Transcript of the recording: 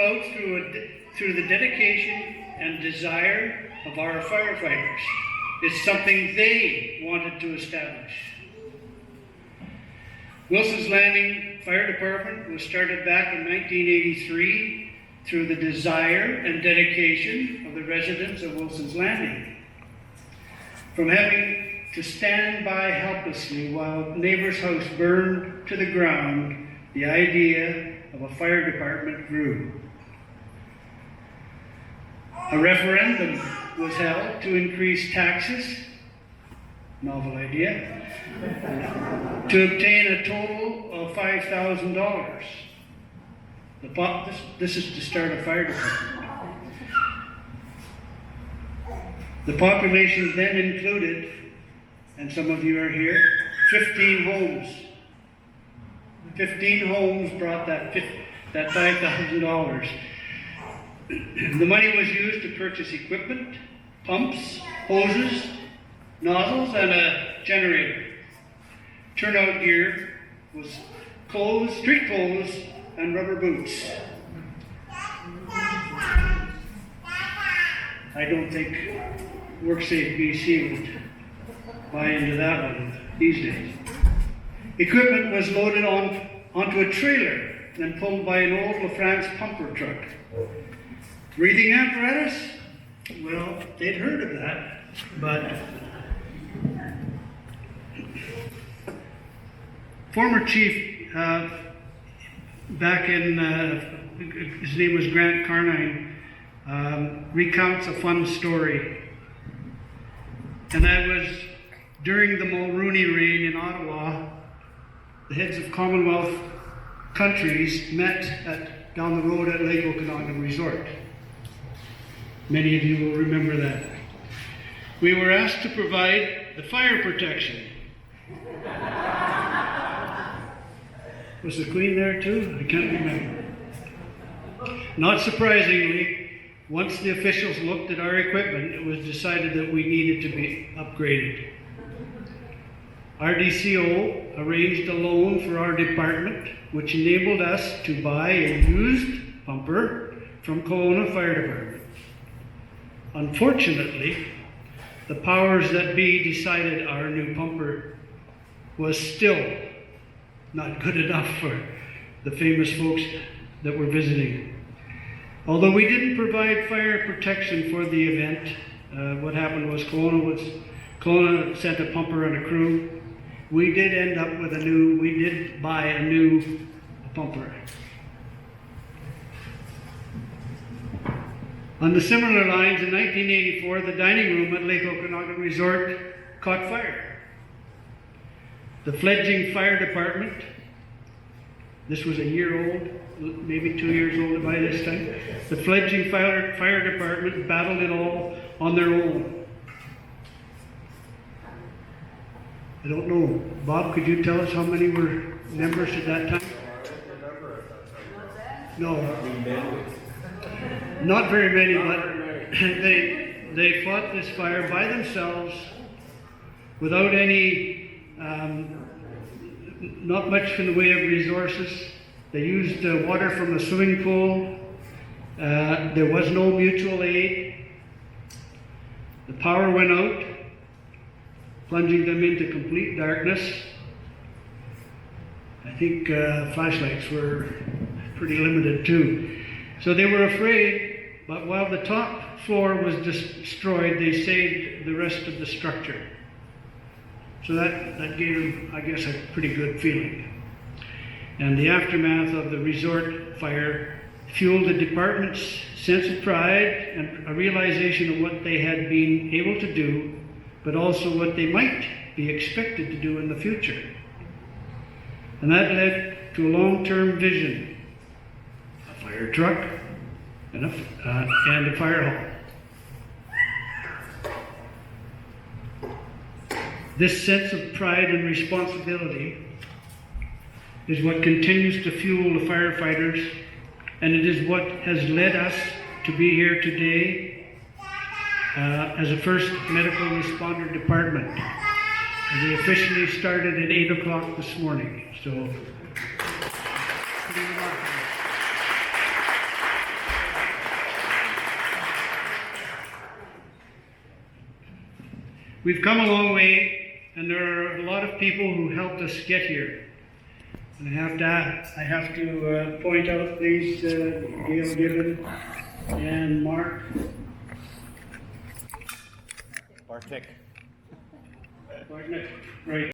about through the dedication and desire of our firefighters. It's something they wanted to establish. Wilson's Landing Fire Department was started back in 1983 through the desire and dedication of the residents of Wilson's Landing. From having to stand by helplessly while a neighbor's house burned to the ground, the idea of a fire department grew. A referendum was held to increase taxes, novel idea, to obtain a total of $5,000. This is to start a fire department. The population then included, and some of you are here, 15 homes. 15 homes brought that $5,000. The money was used to purchase equipment, pumps, hoses, nozzles, and a generator. Turnout gear was clothes, street clothes, and rubber boots. I don't think WorkSafe BC would buy into that one these days. Equipment was loaded onto a trailer and pulled by an old Wlfd pumper truck. Breathing apparatus? Well, they'd heard of that, but former chief back in, his name was Grant Carnine, recounts a fun story. And that was during the Mulrooney reign in Ottawa, the heads of Commonwealth countries met down the road at Lake Okanagan Resort. Many of you will remember that. We were asked to provide the fire protection. Was the Queen there too? I can't remember. Not surprisingly, once the officials looked at our equipment, it was decided that we needed to be upgraded. RDCO arranged a loan for our department, which enabled us to buy a used pumper from Kelowna Fire Department. Unfortunately, the powers that be decided our new pumper was still not good enough for the famous folks that were visiting. Although we didn't provide fire protection for the event, what happened was Kelowna sent a pumper and a crew. We did end up with we did buy a new pumper. On the similar lines, in 1984, the dining room at Lake Okanagan Resort caught fire. The fledgling fire department, this was a year old, maybe 2 years old by this time, the fledgling fire department battled it all on their own. I don't know. Bob, could you tell us how many were members at that time? No. Not very many, but they fought this fire by themselves without any, not much in the way of resources. They used water from the swimming pool. There was no mutual aid. The power went out, plunging them into complete darkness. I think flashlights were pretty limited too. So they were afraid, but while the top floor was destroyed, they saved the rest of the structure. So that gave them, I guess, a pretty good feeling. And the aftermath of the resort fire fueled the department's sense of pride and a realization of what they had been able to do, but also what they might be expected to do in the future. And that led to a long-term vision: a fire truck and a fire hall. This sense of pride and responsibility is what continues to fuel the firefighters, and it is what has led us to be here today as a first medical responder department. And we officially started at 8 o'clock this morning, so pretty remarkable. we've come a long way, and there are a lot of people who helped us get here. And I have to point out these Gail Gibbon and Mark Bartek. Bartnick, right.